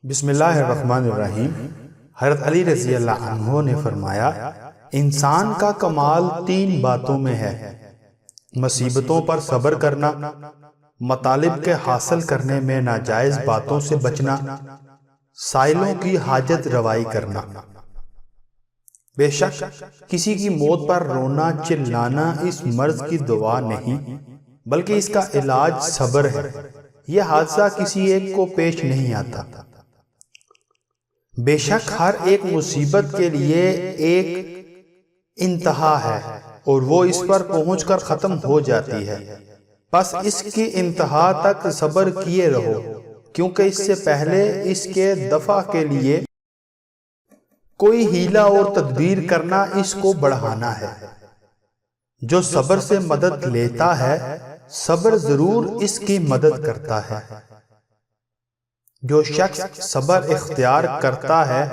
بسم اللہ الرحمن الرحیم۔ حضرت علی رضی اللہ عنہ نے فرمایا، انسان کا کمال 3 باتوں میں ہے: مصیبتوں پر صبر کرنا، مطالب کے حاصل کرنے میں ناجائز باتوں سے بچنا، سائلوں کی حاجت روائی کرنا۔ بے شک کسی کی موت پر رونا چلانا اس مرض کی دوا نہیں، بلکہ اس کا علاج صبر ہے۔ یہ حادثہ کسی ایک کو پیش نہیں آتا۔ بے شک ہر ایک مصیبت کے لیے ایک انتہا ہے اور وہ اس پر پہنچ کر ختم ہو جاتی ہے، بس اس کی انتہا تک صبر کیے رہو، کیونکہ اس سے پہلے اس کے دفع کے لیے کوئی ہیلہ اور تدبیر کرنا اس کو بڑھانا ہے۔ جو صبر سے مدد لیتا ہے، صبر ضرور اس کی مدد کرتا ہے۔ جو شخص صبر اختیار کرتا ہے،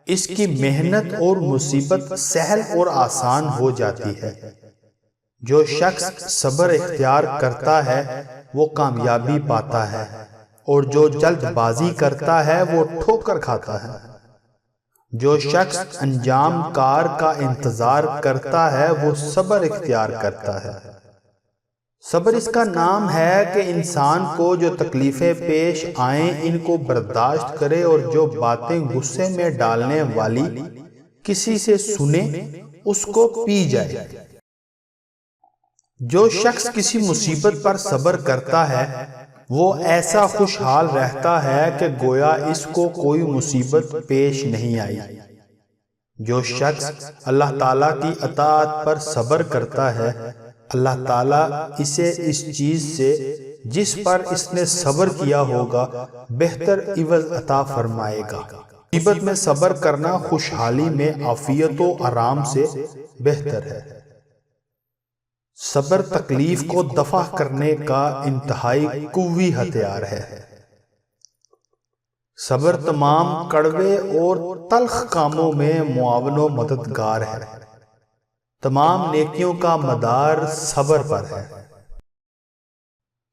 اس کی محنت اور مصیبت سہل اور آسان ہو جاتی ہے۔ جو شخص صبر اختیار کرتا ہے وہ کامیابی پاتا ہے، اور جو جلد بازی کرتا ہے وہ ٹھوکر کھاتا ہے۔ جو شخص انجام کار کا انتظار کرتا ہے وہ صبر اختیار کرتا ہے۔ صبر اس کا نام ہے کہ انسان کو جو تکلیفیں پیش آئیں ان کو برداشت کرے، اور جو باتیں غصے میں ڈالنے والی کسی سے سنے اس کو پی جائے۔ جو شخص کسی مصیبت پر صبر کرتا ہے وہ ایسا خوشحال رہتا ہے کہ گویا اس کو کوئی مصیبت پیش نہیں آئی۔ جو شخص اللہ تعالیٰ کی اطاعت پر صبر کرتا ہے، اللہ تعالیٰ اسے اس چیز سے جس پر اس نے صبر کیا ہوگا بہتر عوض عطا فرمائے گا۔ مصیبت میں صبر کرنا خوشحالی میں عافیت و آرام سے بہتر ہے۔ صبر تکلیف کو دفع کرنے کا انتہائی قوی ہتھیار ہے۔ صبر تمام کڑوے اور تلخ کاموں میں معاون و مددگار ہے۔ تمام نیکیوں کا مدار صبر پر ہے۔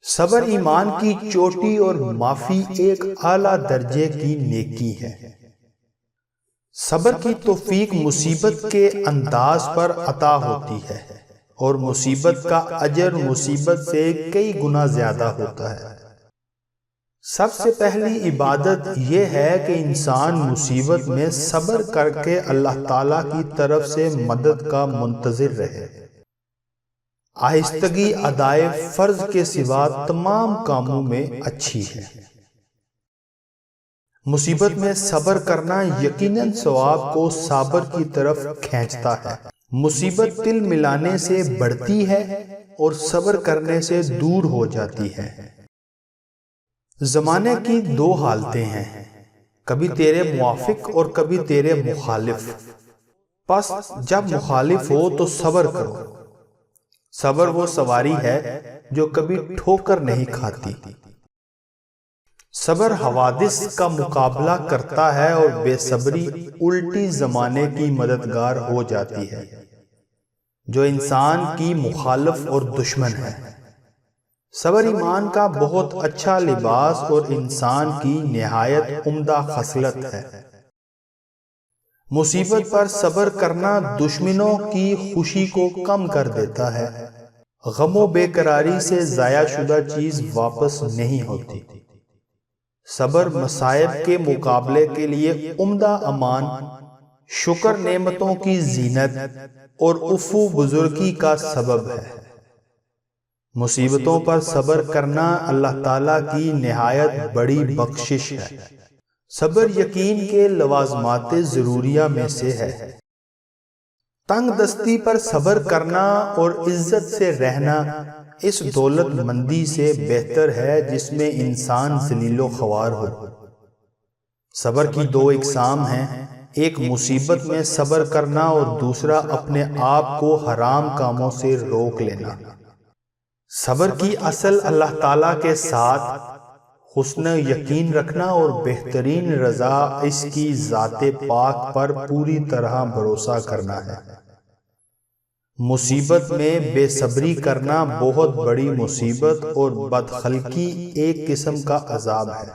صبر ایمان کی چوٹی اور معافی ایک اعلیٰ درجے کی نیکی ہے۔ صبر کی توفیق مصیبت کے انداز پر عطا ہوتی ہے، اور مصیبت کا اجر مصیبت سے کئی گنا زیادہ ہوتا ہے۔ سب سے پہلی عبادت یہ ہے کہ انسان مصیبت میں صبر کر کے اللہ تعالیٰ کی طرف سے مدد کا منتظر رہے۔ آہستگی ادائے فرض کے سوا تمام کاموں میں اچھی ہے۔ مصیبت میں صبر کرنا یقیناً ثواب کو صابر کی طرف کھینچتا ہے۔ مصیبت دل ملانے سے بڑھتی ہے اور صبر کرنے سے دور ہو جاتی ہے۔ زمانے کی 2 حالتیں ہیں، کبھی تیرے موافق اور کبھی تیرے مخالف۔ پس جب مخالف ہو تو صبر کرو۔ صبر وہ سواری ہے جو کبھی ٹھوکر نہیں کھاتی۔ صبر حوادث کا مقابلہ کرتا ہے، اور بے صبری الٹی زمانے کی مددگار ہو جاتی ہے، جو انسان کی مخالف اور دشمن ہے۔ صبر ایمان کا بہت اچھا لباس اور انسان کی نہایت عمدہ خصلت ہے۔ مصیبت پر صبر کرنا دشمنوں کی خوشی کو کم کر دیتا ہے۔ غم و بے قراری سے ضائع شدہ چیز واپس نہیں ہوتی۔ صبر مصائب کے مقابلے کے لیے عمدہ امان، شکر نعمتوں کی زینت اور عفو بزرگی کا سبب ہے۔ مصیبتوں پر صبر کرنا اللہ تعالیٰ کی نہایت بڑی بخشش ہے۔ صبر یقین کے لوازمات ضروریہ میں سے ہے۔ تنگ دستی پر صبر کرنا اور عزت سے رہنا اس دولت مندی سے بہتر ہے جس میں انسان ذلیل و خوار ہو۔ صبر کی 2 اقسام ہیں، ایک مصیبت میں صبر کرنا اور دوسرا اپنے آپ کو حرام کاموں سے روک لینا۔ صبر کی اصل اللہ تعالیٰ کے ساتھ حسن یقین رکھنا اور بہترین رضا اس کی ذات پاک پر پوری طرح بھروسہ کرنا ہے۔ مصیبت میں بے صبری کرنا بہت بڑی مصیبت اور بدخلقی ایک قسم کا عذاب ہے۔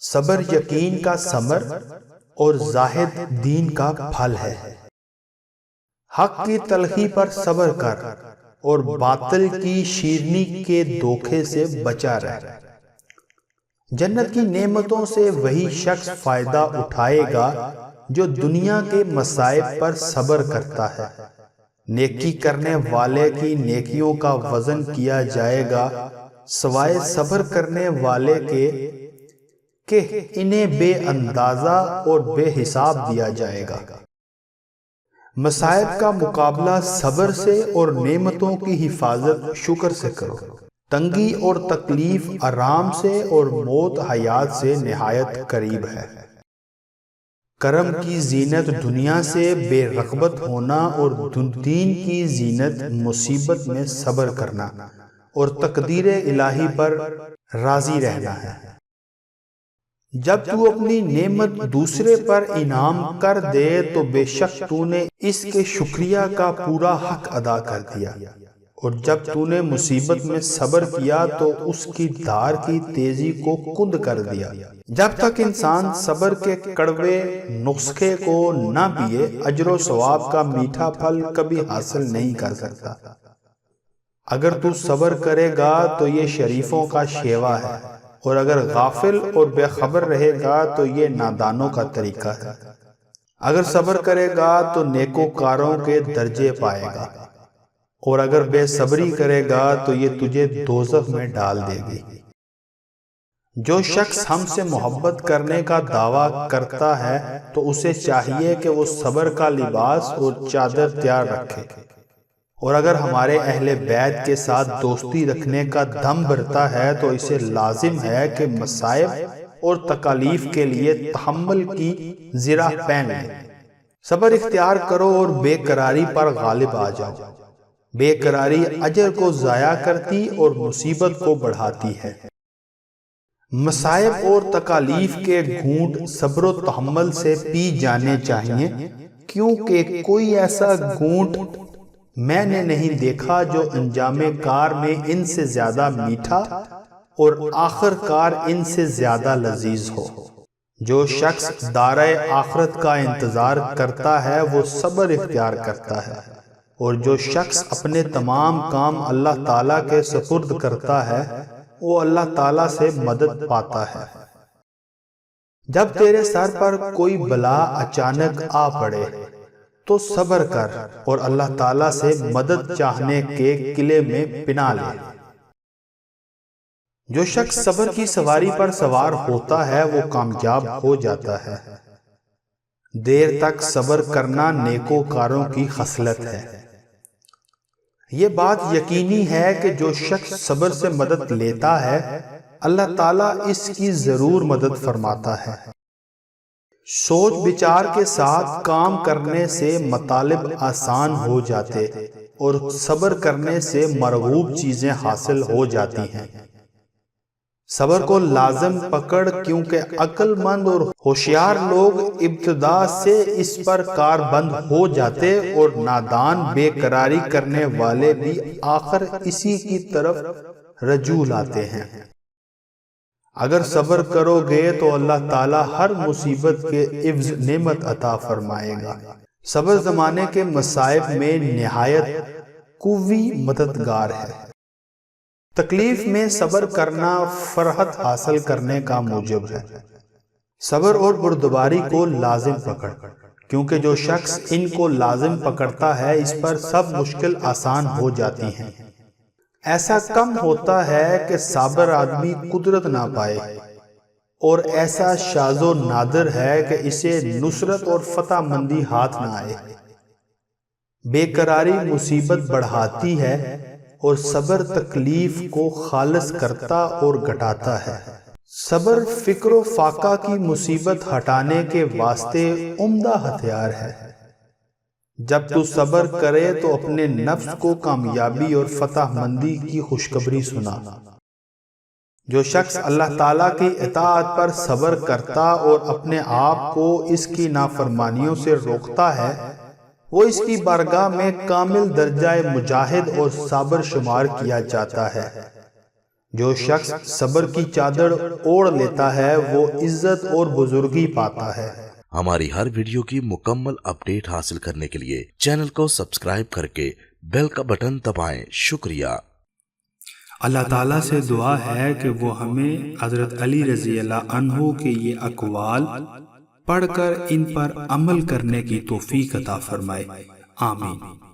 صبر یقین کا ثمر اور زاہد دین کا پھل ہے۔ حق کی تلخی پر صبر کر اور باطل کی شیرنی کے دھوکے سے بچا رہ۔ جنت کی نعمتوں سے وہی شخص فائدہ اٹھائے گا جو دنیا کے مصائب پر صبر کرتا ہے۔ نیکی کرنے والے کی نیکیوں کا وزن کیا جائے گا سوائے صبر کرنے والے کے کہ انہیں بے اندازہ اور بے حساب دیا جائے گا۔ مصائب کا مقابلہ صبر سے اور نعمتوں کی حفاظت شکر سے کرو۔ تنگی اور تکلیف آرام سے اور موت حیات سے نہایت قریب ہے۔ کرم کی زینت دنیا سے بے رغبت ہونا اور دین کی زینت مصیبت میں صبر کرنا اور تقدیر الہی پر راضی رہنا ہے۔ جب تو اپنی نعمت دوسرے پر انعام کر دے تو بے شک تو نے اس کے شکریہ کا پورا حق ادا کر دیا، اور جب تو نے مصیبت میں صبر کیا تو اس کی دھار کی تیزی کو کند کر دیا۔ جب تک انسان صبر کے کڑوے نسخے کو نہ پیے اجر و ثواب کا میٹھا پھل کبھی حاصل نہیں کر سکتا۔ اگر تو صبر کرے گا تو یہ شریفوں کا شیوا ہے، اور اگر غافل اور بے خبر رہے گا تو یہ نادانوں کا طریقہ ہے۔ اگر صبر کرے گا تو نیکوکاروں کے درجے پائے گا، اور اگر بے صبری کرے گا تو یہ تجھے دوزخ میں ڈال دے گی۔ جو شخص ہم سے محبت کرنے کا دعویٰ کرتا ہے تو اسے چاہیے کہ وہ صبر کا لباس اور چادر تیار رکھے، اور اگر ہمارے اہل بیت کے ساتھ دوستی رکھنے کا دم بھرتا ہے تو اسے لازم ہے کہ مصائب اور تکالیف کے لیے تحمل کی زرہ پہن لے۔ صبر اختیار کرو اور بے قراری پر غالب آ جاؤ۔ بے قراری اجر کو ضائع کرتی اور مصیبت کو بڑھاتی ہے۔ مصائب اور تکالیف کے گھونٹ صبر و تحمل سے پی جانے چاہیے، کیونکہ کوئی ایسا گھونٹ میں نے نہیں دیکھا جو انجام کار میں ان سے زیادہ میٹھا اور آخر کار ان سے زیادہ لذیذ ہو۔ جو شخص دارِ آخرت کا انتظار کرتا ہے وہ صبر اختیار کرتا ہے، اور جو شخص اپنے تمام کام اللہ تعالیٰ کے سپرد کرتا ہے وہ اللہ تعالیٰ سے مدد پاتا ہے۔ جب تیرے سر پر کوئی بلا اچانک آ پڑے تو صبر کر اور اللہ تعالیٰ سے مدد چاہنے کے قلعے میں پناہ لے۔ جو شخص صبر کی سواری پر سوار ہوتا ہے وہ کامیاب ہو جاتا ہے۔ دیر تک صبر کرنا نیکوکاروں کی خصلت ہے۔ یہ بات یقینی ہے کہ جو شخص صبر سے مدد لیتا ہے اللہ تعالیٰ اس کی ضرور مدد فرماتا ہے۔ سوچ بچار کے ساتھ کام کرنے سے مطالب آسان ہو جاتے اور صبر کرنے سے مرغوب چیزیں حاصل ہو جاتی ہیں۔ صبر کو لازم پکڑ، کیونکہ عقل مند اور ہوشیار لوگ ابتدا سے اس پر کار بند ہو جاتے اور نادان بے قراری کرنے والے بھی آخر اسی کی طرف رجوع لاتے ہیں۔ اگر صبر کرو گے تو اللہ تعالیٰ ہر مصیبت کے عوض نعمت عطا فرمائے گا۔ صبر زمانے کے مصائب میں نہایت قوی مددگار ہے۔ تکلیف میں صبر کرنا فرحت حاصل کرنے کا موجب ہے۔ صبر اور بردباری کو لازم پکڑ، کیونکہ جو شخص ان کو لازم پکڑتا ہے اس پر سب مشکل آسان ہو جاتی ہیں۔ ایسا کم ہوتا ہے کہ صابر آدمی قدرت نہ پائے، اور ایسا شاذ و نادر ہے کہ اسے نصرت اور فتح مندی ہاتھ نہ آئے۔ بے قراری مصیبت بڑھاتی ہے اور صبر تکلیف کو خالص کرتا اور گھٹاتا ہے۔ صبر فکر و فاقہ کی مصیبت ہٹانے کے واسطے عمدہ ہتھیار ہے۔ جب تو صبر کرے تو اپنے نفس کو کامیابی اور فتح مندی کی خوشخبری سنا۔ جو شخص اللہ تعالیٰ کی اطاعت پر صبر کرتا اور اپنے آپ کو اس کی نافرمانیوں سے روکتا ہے وہ اس کی بارگاہ میں کامل درجہ مجاہد اور صابر شمار کیا جاتا ہے۔ جو شخص صبر کی چادر اوڑھ لیتا ہے وہ عزت اور بزرگی پاتا ہے۔ ہماری ہر ویڈیو کی مکمل اپڈیٹ حاصل کرنے کے لیے چینل کو سبسکرائب کر کے بیل کا بٹن دبائیں۔ شکریہ۔ اللہ تعالیٰ سے دعا ہے کہ وہ ہمیں حضرت علی رضی اللہ عنہ کے یہ اقوال پڑھ کر ان پر عمل کرنے کی توفیق عطا فرمائے، آمین۔